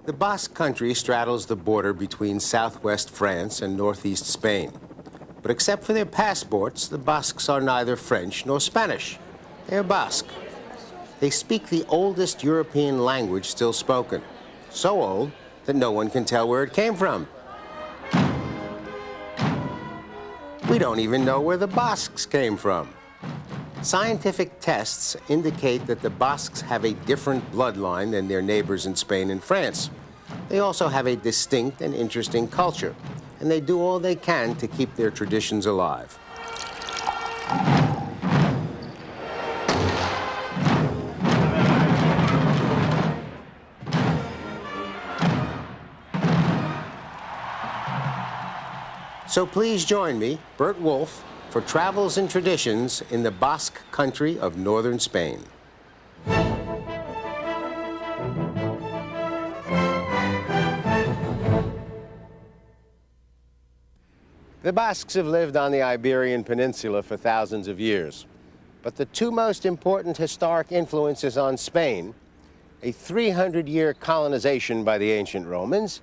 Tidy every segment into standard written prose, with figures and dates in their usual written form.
The Basque country straddles the border between southwest France and northeast Spain. But except for their passports, the Basques are neither French nor Spanish. They're Basque. They speak the oldest European language still spoken, so old that no one can tell where it came from. We don't even know where the Basques came from. Scientific tests indicate that the Basques have a different bloodline than their neighbors in Spain and France. They also have a distinct and interesting culture, and they do all they can to keep their traditions alive. So please join me, BURT WOLF, for travels and traditions in the Basque country of northern Spain. The Basques have lived on the Iberian Peninsula for thousands of years. But the two most important historic influences on Spain, a 300-year colonization by the ancient Romans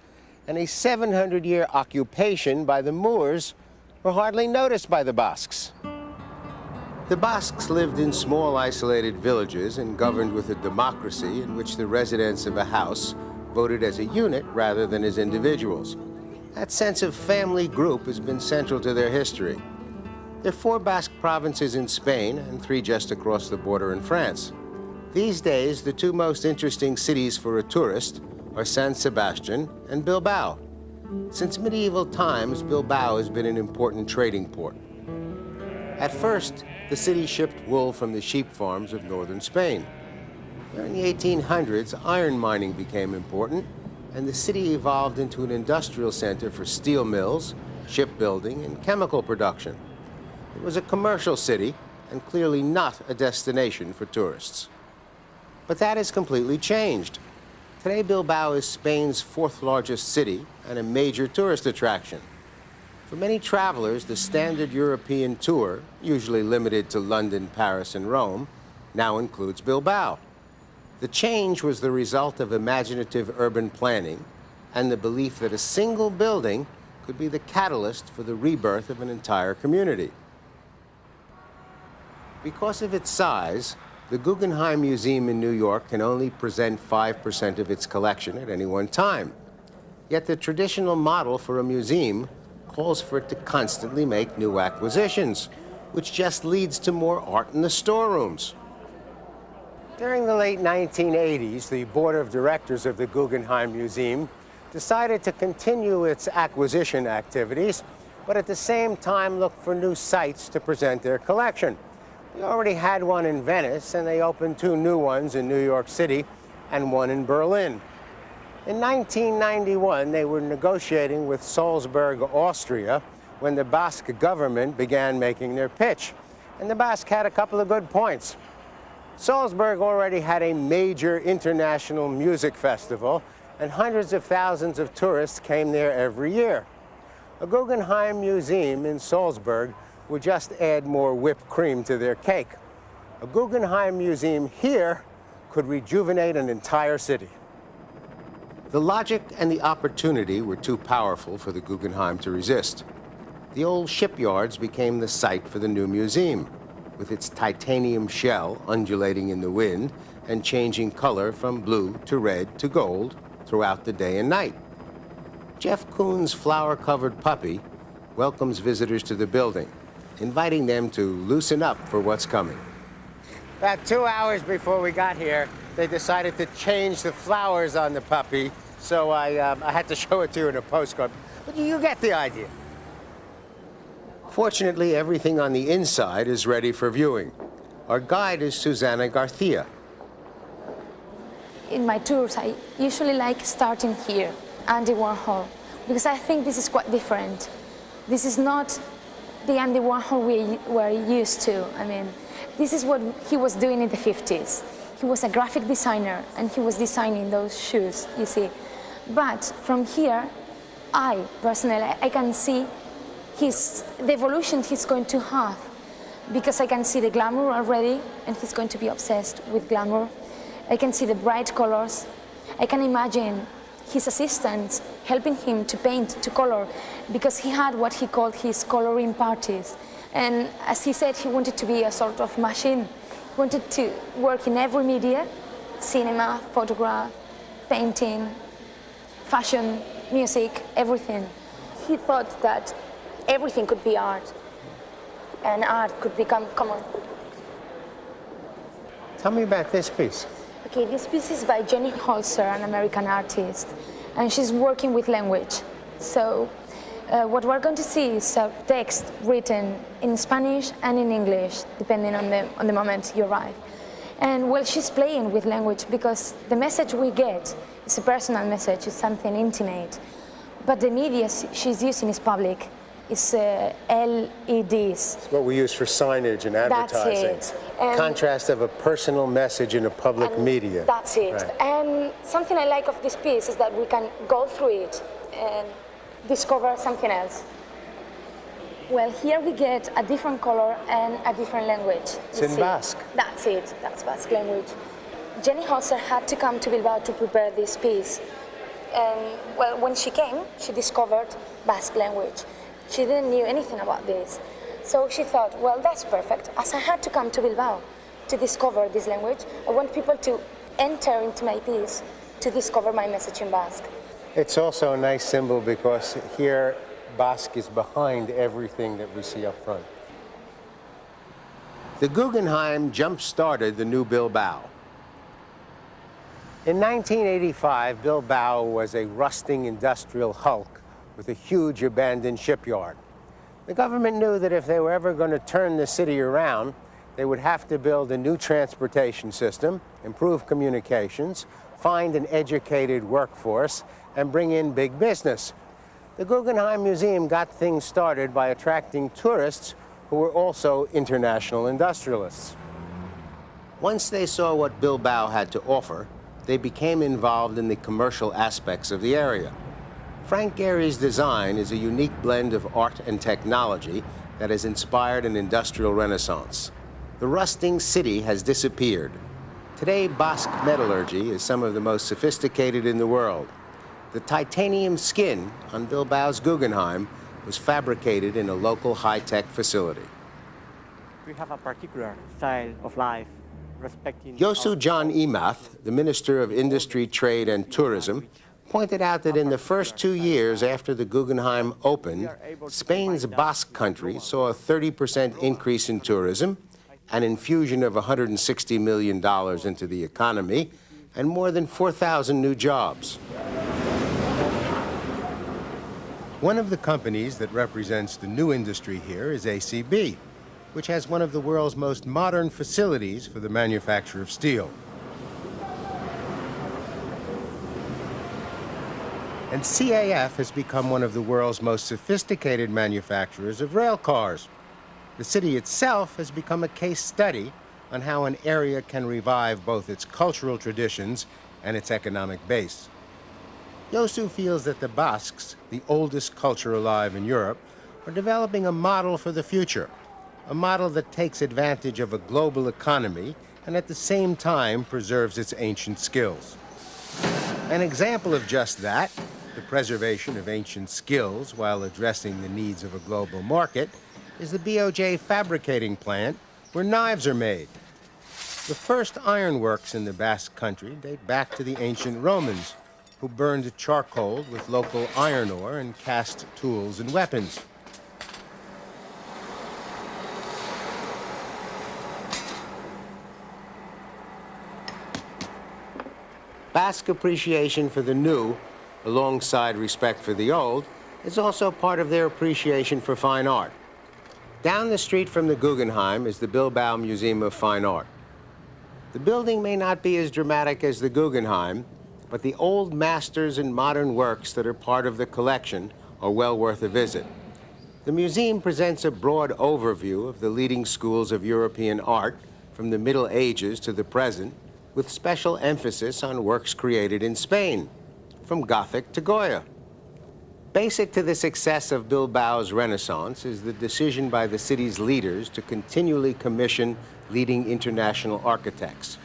and a 700-year occupation by the Moors, were hardly noticed by the Basques. The Basques lived in small, isolated villages and governed with a democracy in which the residents of a house voted as a unit rather than as individuals. That sense of family group has been central to their history. There are 4 Basque provinces in Spain and 3 just across the border in France. These days, the 2 most interesting cities for a tourist are San Sebastian and Bilbao. Since medieval times, Bilbao has been an important trading port. At first, the city shipped wool from the sheep farms of northern Spain. During the 1800s, iron mining became important, and the city evolved into an industrial center for steel mills, shipbuilding, and chemical production. It was a commercial city, and clearly not a destination for tourists. But that has completely changed. Today, Bilbao is Spain's 4th largest city and a major tourist attraction. For many travelers, the standard European tour, usually limited to London, Paris, and Rome, now includes Bilbao. The change was the result of imaginative urban planning and the belief that a single building could be the catalyst for the rebirth of an entire community. Because of its size, the Guggenheim Museum in New York can only present 5% of its collection at any one time. Yet the traditional model for a museum calls for it to constantly make new acquisitions, which just leads to more art in the storerooms. During the late 1980s, the board of directors of the Guggenheim Museum decided to continue its acquisition activities, but at the same time look for new sites to present their collection. They already had one in Venice, and they opened 2 new ones in New York City and 1 in Berlin. In 1991, they were negotiating with Salzburg, Austria, when the Basque government began making their pitch. And the Basque had a couple of good points. Salzburg already had a major international music festival, and hundreds of thousands of tourists came there every year. A Guggenheim Museum in Salzburg would just add more whipped cream to their cake. A Guggenheim Museum here could rejuvenate an entire city. The logic and the opportunity were too powerful for the Guggenheim to resist. The old shipyards became the site for the new museum, with its titanium shell undulating in the wind and changing color from blue to red to gold throughout the day and night. Jeff Koon's flower-covered puppy welcomes visitors to the building, inviting them to loosen up for what's coming. About 2 hours before we got here, they decided to change the flowers on the puppy, so I had to show it to you in a postcard. But you get the idea. Fortunately, everything on the inside is ready for viewing. Our guide is Susana Garcia. In my tours, I usually like starting here, Andy Warhol, because I think this is quite different. This is not the Andy Warhol we were used to. I mean, this is what he was doing in the 50s. He was a graphic designer, and he was designing those shoes, you see. But from here, I personally can see the evolution he's going to have, because I can see the glamour already, and he's going to be obsessed with glamour. I can see the bright colors. I can imagine his assistants helping him to paint, to color, because he had what he called his coloring parties. And as he said, he wanted to be a sort of machine. He wanted to work in every media, cinema, photograph, painting, fashion, music, everything. He thought that everything could be art, and art could become common. Tell me about this piece. Okay, this piece is by Jenny Holzer, an American artist, and she's working with language. So what we're going to see is a text written in Spanish and in English, depending on the moment you arrive. And well, she's playing with language because the message we get is a personal message, it's something intimate. But the media she's using is public. It's LEDs. It's what we use for signage and advertising. That's it. Contrast of a personal message in a public media. That's it. Right. And something I like of this piece is that we can go through it and discover something else. Well, here we get a different color and a different language. It's in Basque. That's it. That's Basque language. Jenny Holzer had to come to Bilbao to prepare this piece. And well, when she came, she discovered Basque language. She didn't know anything about this. So she thought, well, that's perfect. As I had to come to Bilbao to discover this language, I want people to enter into my piece to discover my message in Basque. It's also a nice symbol because here Basque is behind everything that we see up front. The Guggenheim jump-started the new Bilbao. In 1985, Bilbao was a rusting industrial hulk with a huge abandoned shipyard. The government knew that if they were ever going to turn the city around, they would have to build a new transportation system, improve communications, find an educated workforce, and bring in big business. The Guggenheim Museum got things started by attracting tourists who were also international industrialists. Once they saw what Bilbao had to offer, they became involved in the commercial aspects of the area. Frank Gehry's design is a unique blend of art and technology that has inspired an industrial renaissance. The rusting city has disappeared. Today, Basque metallurgy is some of the most sophisticated in the world. The titanium skin on Bilbao's Guggenheim was fabricated in a local high-tech facility. We have a particular style of life, respecting... Yosu John Emath, the Minister of Industry, Trade and Tourism, pointed out that in the first 2 years after the Guggenheim opened, Spain's Basque country saw a 30% increase in tourism, an infusion of $160 million into the economy, and more than 4,000 new jobs. One of the companies that represents the new industry here is ACB, which has one of the world's most modern facilities for the manufacture of steel. And CAF has become one of the world's most sophisticated manufacturers of rail cars. The city itself has become a case study on how an area can revive both its cultural traditions and its economic base. Yosu feels that the Basques, the oldest culture alive in Europe, are developing a model for the future, a model that takes advantage of a global economy and at the same time preserves its ancient skills. An example of just that, the preservation of ancient skills while addressing the needs of a global market, is the BOJ fabricating plant where knives are made. The first ironworks in the Basque country date back to the ancient Romans, who burned charcoal with local iron ore and cast tools and weapons. Basque appreciation for the new, alongside respect for the old, is also part of their appreciation for fine art. Down the street from the Guggenheim is the Bilbao Museum of Fine Art. The building may not be as dramatic as the Guggenheim, but the old masters and modern works that are part of the collection are well worth a visit. The museum presents a broad overview of the leading schools of European art from the Middle Ages to the present, with special emphasis on works created in Spain, from Gothic to Goya. Basic to the success of Bilbao's Renaissance is the decision by the city's leaders to continually commission leading international architects.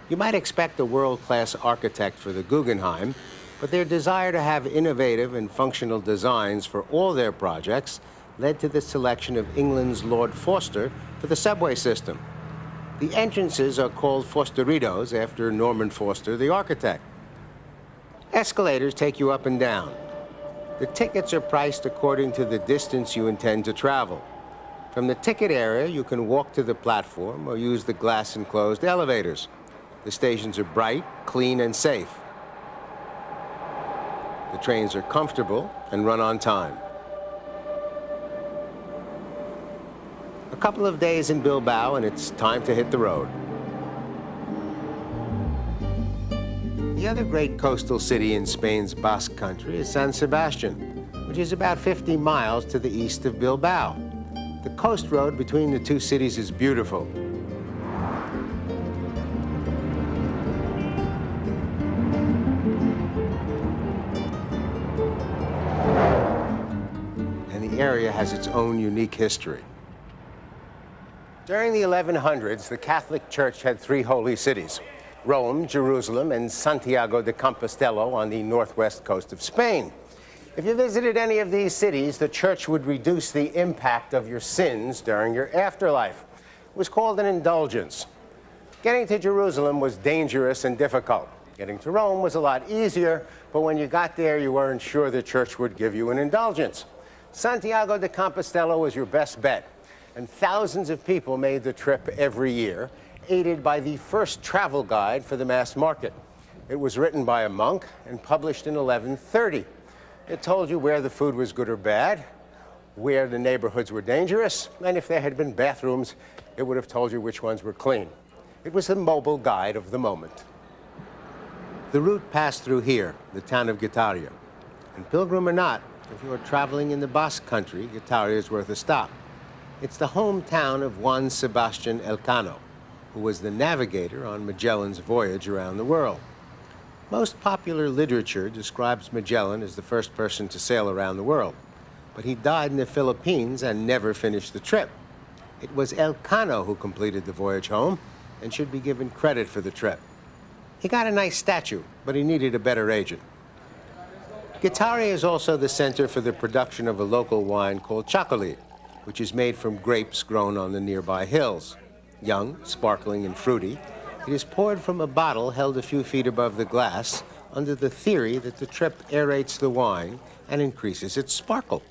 You might expect a world-class architect for the Guggenheim, But their desire to have innovative and functional designs for all their projects led to the selection of England's Lord Forster for the subway system. The entrances are called Forsteridos after Norman Forster, the architect. Escalators take you up and down. The tickets are priced according to the distance you intend to travel. From the ticket area, you can walk to the platform or use the glass-enclosed elevators. The stations are bright, clean, and safe. The trains are comfortable and run on time. A couple of days in Bilbao and it's time to hit the road. The other great coastal city in Spain's Basque country is San Sebastian, which is about 50 miles to the east of Bilbao. The coast road between the two cities is beautiful. The area has its own unique history. During the 1100s, the Catholic Church had three holy cities: Rome, Jerusalem, and Santiago de Compostela on the northwest coast of Spain. If you visited any of these cities, the church would reduce the impact of your sins during your afterlife. It was called an indulgence. Getting to Jerusalem was dangerous and difficult. Getting to Rome was a lot easier, but when you got there, you weren't sure the church would give you an indulgence. Santiago de Compostela was your best bet, and thousands of people made the trip every year, aided by the first travel guide for the mass market. It was written by a monk and published in 1130. It told you where the food was good or bad, where the neighborhoods were dangerous, and if there had been bathrooms, it would have told you which ones were clean. It was the mobile guide of the moment. The route passed through here, the town of Getaria. And pilgrim or not, if you are traveling in the Basque country, Getaria is worth a stop. It's the hometown of Juan Sebastian Elcano, who was the navigator on Magellan's voyage around the world. Most popular literature describes Magellan as the first person to sail around the world, but he died in the Philippines and never finished the trip. It was Elcano who completed the voyage home and should be given credit for the trip. He got a nice statue, but he needed a better agent. Getaria is also the center for the production of a local wine called chocolate, which is made from grapes grown on the nearby hills. Young, sparkling, and fruity, it is poured from a bottle held a few feet above the glass under the theory that the trip aerates the wine and increases its sparkle.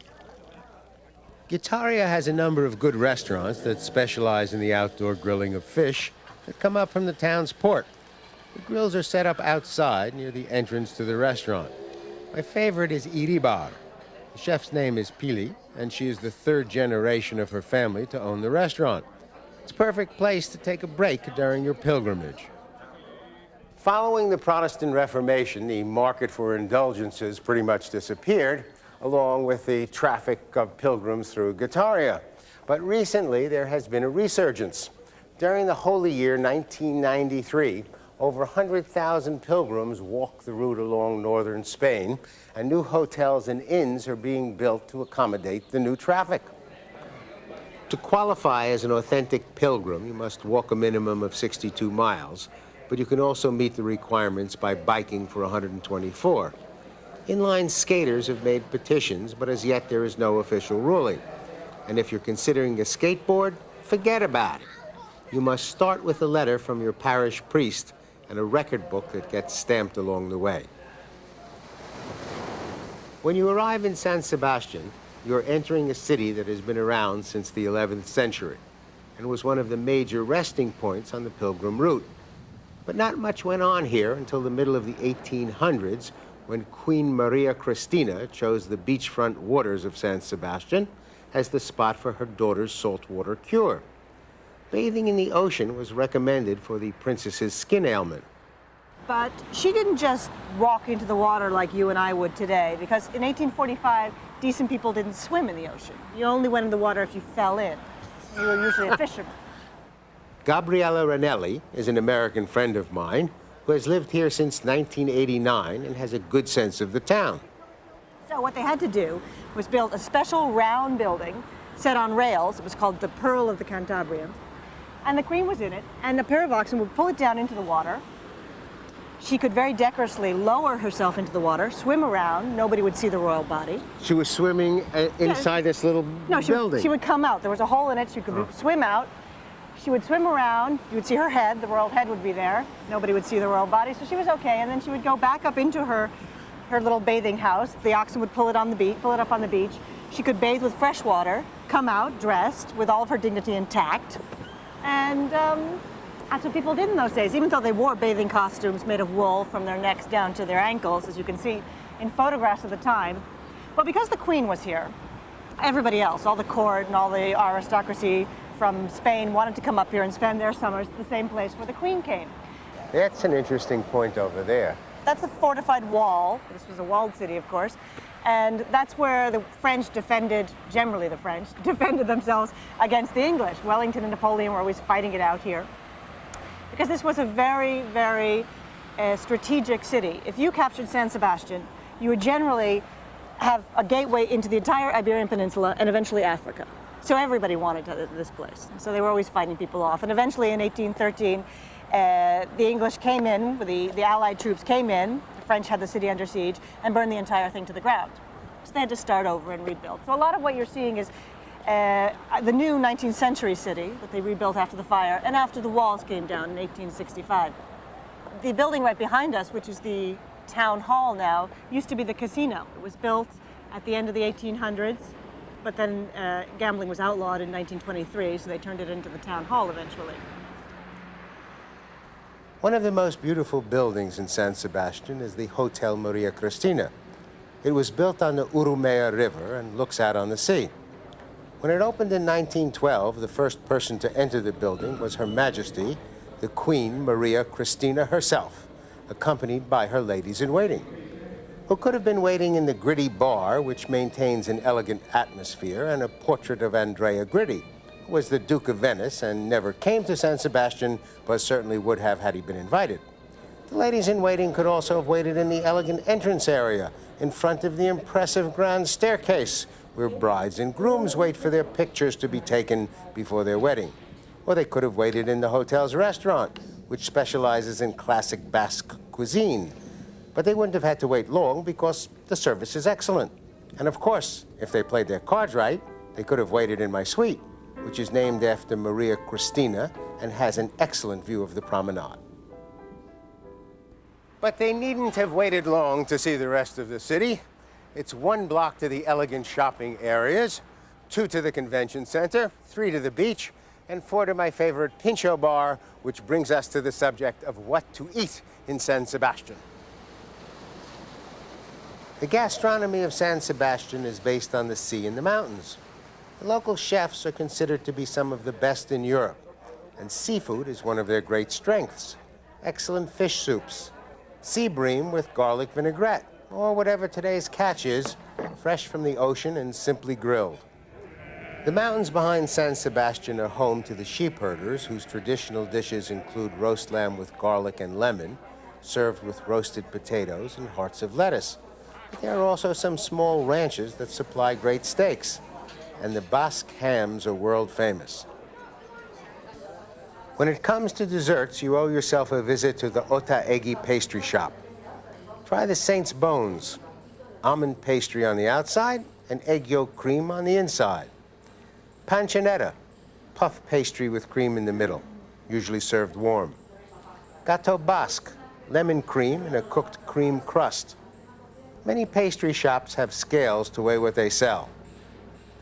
Getaria has a number of good restaurants that specialize in the outdoor grilling of fish that come up from the town's port. The grills are set up outside near the entrance to the restaurant. My favorite is Iribar. The chef's name is Pili, and she is the third generation of her family to own the restaurant. It's a perfect place to take a break during your pilgrimage. Following the Protestant Reformation, the market for indulgences pretty much disappeared, along with the traffic of pilgrims through Getaria. But recently, there has been a resurgence. During the Holy Year 1993, over 100,000 pilgrims walk the route along northern Spain, and new hotels and inns are being built to accommodate the new traffic. To qualify as an authentic pilgrim, you must walk a minimum of 62 miles, but you can also meet the requirements by biking for 124. Inline skaters have made petitions, but as yet there is no official ruling. And if you're considering a skateboard, forget about it. You must start with a letter from your parish priest and a record book that gets stamped along the way. When you arrive in San Sebastian, you're entering a city that has been around since the 11th century and was one of the major resting points on the pilgrim route. But not much went on here until the middle of the 1800s, when Queen Maria Cristina chose the beachfront waters of San Sebastian as the spot for her daughter's saltwater cure. Bathing in the ocean was recommended for the princess's skin ailment. But she didn't just walk into the water like you and I would today, because in 1845, decent people didn't swim in the ocean. You only went in the water if you fell in. You were usually a fisherman. Gabriella Ranelli is an American friend of mine who has lived here since 1989 and has a good sense of the town. So what they had to do was build a special round building set on rails. It was called the Pearl of the Cantabrians. And the Queen was in it, and a pair of oxen would pull it down into the water, She could very decorously lower herself into the water, swim around. Nobody would see the royal body. She was swimming inside this little building. She would come out. There was a hole in it. She could swim out. She would swim around. You would see her head. The royal head would be there. Nobody would see the royal body, so she was okay. And then she would go back up into her little bathing house. The oxen would pull it up on the beach. She could bathe with fresh water, come out dressed with all of her dignity intact, and that's what people did in those days, even though they wore bathing costumes made of wool from their necks down to their ankles, as you can see in photographs of the time. But because the Queen was here, everybody else, all the court and all the aristocracy from Spain wanted to come up here and spend their summers at the same place where the Queen came. That's an interesting point over there. That's a fortified wall. This was a walled city, of course. And that's where the French generally the French, defended themselves against the English. Wellington and Napoleon were always fighting it out here. Because this was a very, very strategic city. If you captured San Sebastian, you would generally have a gateway into the entire Iberian Peninsula and eventually Africa. So everybody wanted this place. So they were always fighting people off. And eventually in 1813, the English came in, the Allied troops came in, the French had the city under siege, and burned the entire thing to the ground. So they had to start over and rebuild. So a lot of what you're seeing is the new 19th century city that they rebuilt after the fire and after the walls came down in 1865. The building right behind us, which is the town hall now, used to be the casino. It was built at the end of the 1800s, but then gambling was outlawed in 1923, so they turned it into the town hall eventually. One of the most beautiful buildings in San Sebastian is the Hotel Maria Cristina. It was built on the Urumea River and looks out on the sea. When it opened in 1912, the first person to enter the building was Her Majesty, the Queen Maria Cristina herself, accompanied by her ladies-in-waiting, who could have been waiting in the Gritty bar, which maintains an elegant atmosphere, and a portrait of Andrea Gritti, who was the Duke of Venice and never came to San Sebastian, but certainly would have had he been invited. The ladies-in-waiting could also have waited in the elegant entrance area, in front of the impressive grand staircase, where brides and grooms wait for their pictures to be taken before their wedding. Or they could have waited in the hotel's restaurant, which specializes in classic Basque cuisine. But they wouldn't have had to wait long because the service is excellent. And of course, if they played their cards right, they could have waited in my suite, which is named after Maria Cristina and has an excellent view of the promenade. But they needn't have waited long to see the rest of the city. It's 1 block to the elegant shopping areas, 2 to the convention center, 3 to the beach, and 4 to my favorite Pincho bar, which brings us to the subject of what to eat in San Sebastian. The gastronomy of San Sebastian is based on the sea and the mountains. The local chefs are considered to be some of the best in Europe, and seafood is one of their great strengths. Excellent fish soups, sea bream with garlic vinaigrette, or whatever today's catch is, fresh from the ocean and simply grilled. The mountains behind San Sebastian are home to the sheep herders, whose traditional dishes include roast lamb with garlic and lemon, served with roasted potatoes and hearts of lettuce. But there are also some small ranches that supply great steaks, and the Basque hams are world famous. When it comes to desserts, you owe yourself a visit to the Ota Egi pastry shop. Try the Saint's Bones, almond pastry on the outside and egg yolk cream on the inside. Panchinetta, puff pastry with cream in the middle, usually served warm. Gâteau Basque, lemon cream and a cooked cream crust. Many pastry shops have scales to weigh what they sell.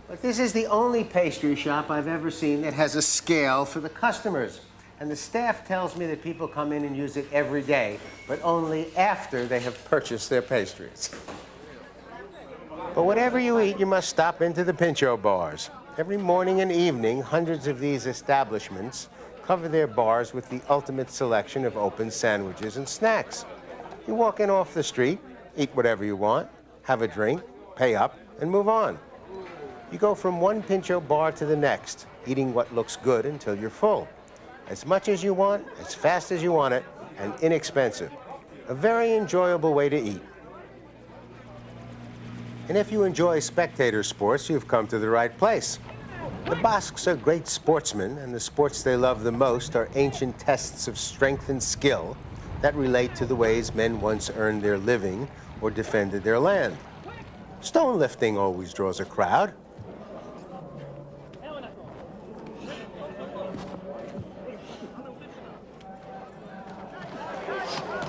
But this is the only pastry shop I've ever seen that has a scale for the customers. And the staff tells me that people come in and use it every day, but only after they have purchased their pastries. But whatever you eat, you must stop into the Pincho bars. Every morning and evening, hundreds of these establishments cover their bars with the ultimate selection of open sandwiches and snacks. You walk in off the street, eat whatever you want, have a drink, pay up, and move on. You go from one Pincho bar to the next, eating what looks good until you're full. As much as you want, as fast as you want it, and inexpensive. A very enjoyable way to eat. And if you enjoy spectator sports, you've come to the right place. The Basques are great sportsmen, and the sports they love the most are ancient tests of strength and skill, that relate to the ways men once earned their living or defended their land. Stone lifting always draws a crowd.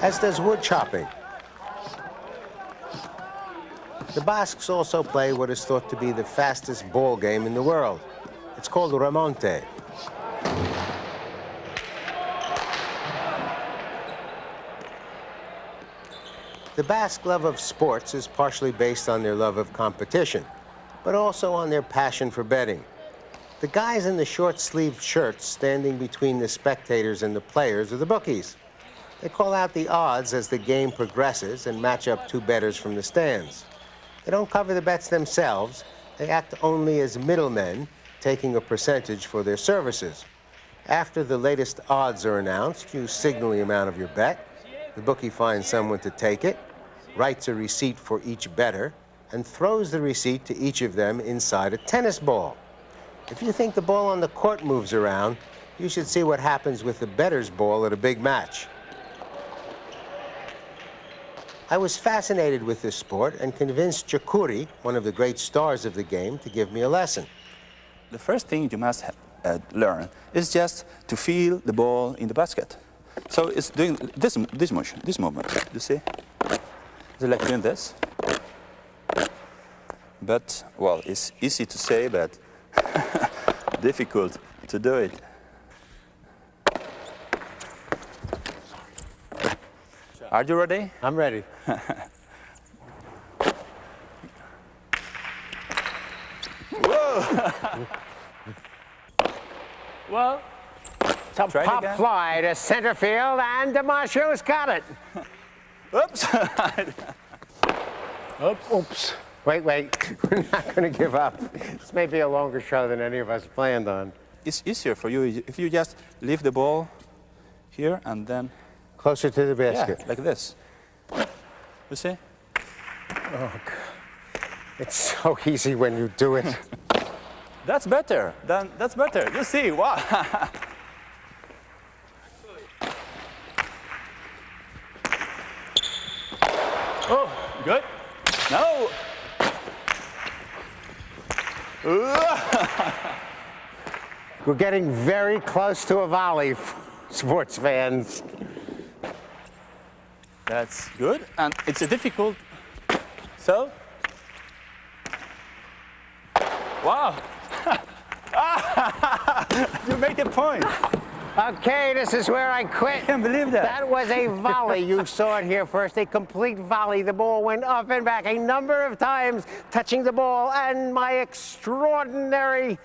As does wood chopping. The Basques also play what is thought to be the fastest ball game in the world. It's called remonte. The Basque love of sports is partially based on their love of competition, but also on their passion for betting. The guys in the short-sleeved shirts standing between the spectators and the players are the bookies. They call out the odds as the game progresses and match up two bettors from the stands. They don't cover the bets themselves. They act only as middlemen, taking a percentage for their services. After the latest odds are announced, you signal the amount of your bet. The bookie finds someone to take it, writes a receipt for each bettor, and throws the receipt to each of them inside a tennis ball. If you think the ball on the court moves around, you should see what happens with the bettor's ball at a big match. I was fascinated with this sport and convinced Jacuri, one of the great stars of the game, to give me a lesson. The first thing you must learn is just to feel the ball in the basket. So it's doing this motion, this movement. You see? It's like doing this. But, well, it's easy to say, but difficult to do it. Are you ready? I'm ready. Whoa! Well, it's a pop fly to center field, and DiMaggio's got it. Oops! Oops. Oops. Wait. We're not going to give up. This may be a longer show than any of us planned on. It's easier for you if you just leave the ball here and then... Closer to the basket. Yeah, like this. You see? Oh, God. It's so easy when you do it. That's better. That's better. You see? Wow. Oh, good. No. We're getting very close to a volley, sports fans. That's good, and it's a difficult. So, wow! You made a point. Okay, this is where I quit. I can't believe that. That was a volley. You saw it here first, a complete volley. The ball went up and back a number of times, touching the ball, and my extraordinary...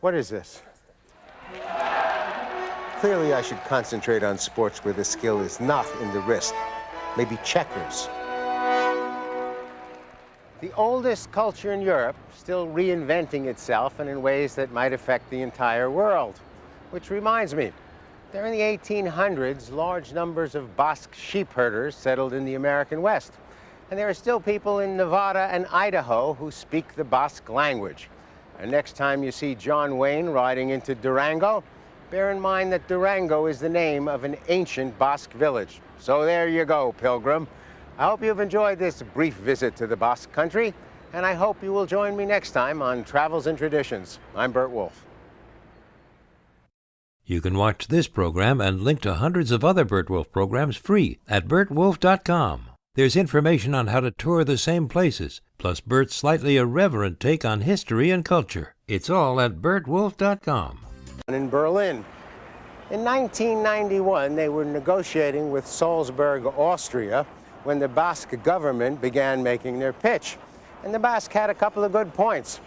What is this? Clearly, I should concentrate on sports where the skill is not in the wrist. Maybe checkers. The oldest culture in Europe, still reinventing itself and in ways that might affect the entire world. Which reminds me, during the 1800s, large numbers of Basque sheep herders settled in the American West. And there are still people in Nevada and Idaho who speak the Basque language. And next time you see John Wayne riding into Durango, bear in mind that Durango is the name of an ancient Basque village. So there you go, pilgrim. I hope you've enjoyed this brief visit to the Basque country, and I hope you will join me next time on Travels and Traditions. I'm BURT WOLF. You can watch this program and link to hundreds of other BURT WOLF programs free at burtwolf.com. There's information on how to tour the same places, plus Burt's slightly irreverent take on history and culture. It's all at burtwolf.com. In Berlin. In 1991, they were negotiating with Salzburg, Austria, when the Basque government began making their pitch. And the Basque had a couple of good points.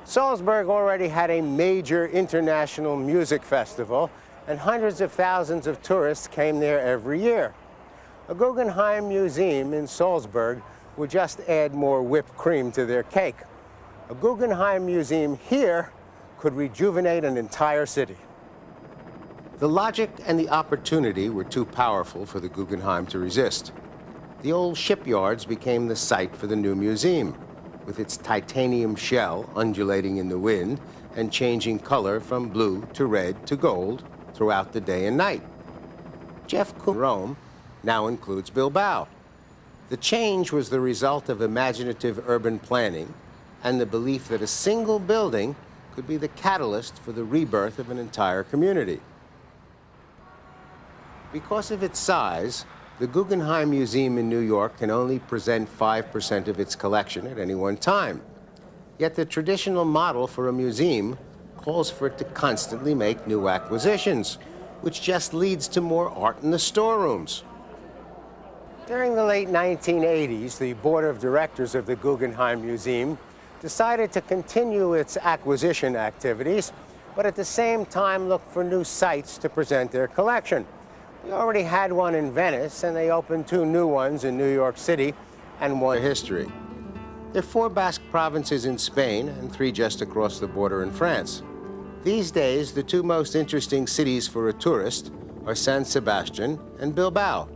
Salzburg already had a major international music festival, and hundreds of thousands of tourists came there every year. A Guggenheim Museum in Salzburg would just add more whipped cream to their cake. A Guggenheim Museum here could rejuvenate an entire city. The logic and the opportunity were too powerful for the Guggenheim to resist. The old shipyards became the site for the new museum, with its titanium shell undulating in the wind and changing color from blue to red to gold throughout the day and night. Jeff Rome now includes Bilbao. The change was the result of imaginative urban planning and the belief that a single building could be the catalyst for the rebirth of an entire community. Because of its size, the Guggenheim Museum in New York can only present 5% of its collection at any one time. Yet the traditional model for a museum calls for it to constantly make new acquisitions, which just leads to more art in the storerooms. During the late 1980s, the board of directors of the Guggenheim Museum decided to continue its acquisition activities, but at the same time look for new sites to present their collection. We already had one in Venice, and they opened 2 new ones in New York City and one history. There are 4 Basque provinces in Spain and 3 just across the border in France. These days, the 2 most interesting cities for a tourist are San Sebastian and Bilbao.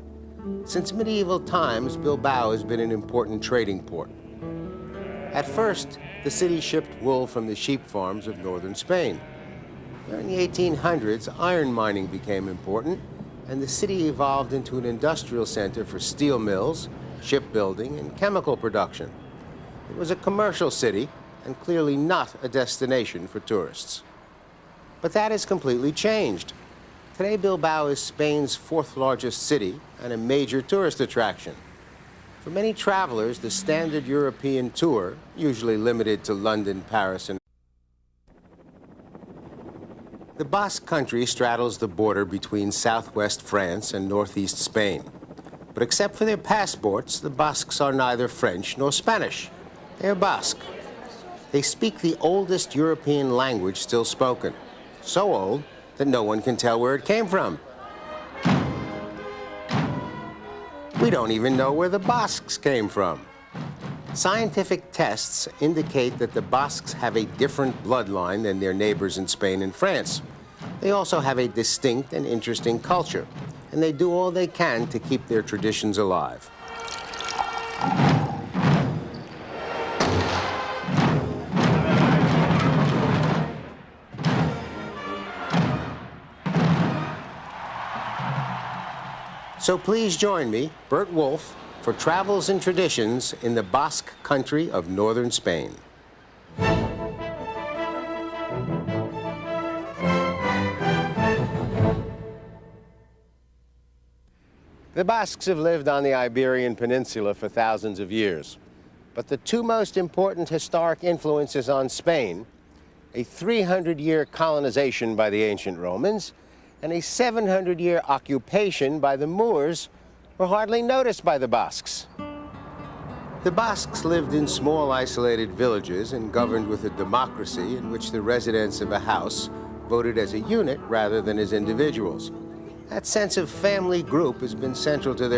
Since medieval times, Bilbao has been an important trading port. At first, the city shipped wool from the sheep farms of northern Spain. During the 1800s, iron mining became important, and the city evolved into an industrial center for steel mills, shipbuilding, and chemical production. It was a commercial city, and clearly not a destination for tourists. But that has completely changed. Today, Bilbao is Spain's 4th largest city and a major tourist attraction. For many travelers, the standard European tour, usually limited to London, Paris, and the Basque Country straddles the border between southwest France and northeast Spain. But except for their passports, the Basques are neither French nor Spanish. They're Basque. They speak the oldest European language still spoken, so old that no one can tell where it came from. We don't even know where the Basques came from. Scientific tests indicate that the Basques have a different bloodline than their neighbors in Spain and France. They also have a distinct and interesting culture, and they do all they can to keep their traditions alive. So please join me, BURT WOLF, for Travels and Traditions in the Basque Country of northern Spain. The Basques have lived on the Iberian Peninsula for thousands of years. But the 2 most important historic influences on Spain, a 300-year colonization by the ancient Romans and a 700-year occupation by the Moors, were hardly noticed by the Basques. The Basques lived in small, isolated villages and governed with a democracy in which the residents of a house voted as a unit rather than as individuals. That sense of family group has been central to their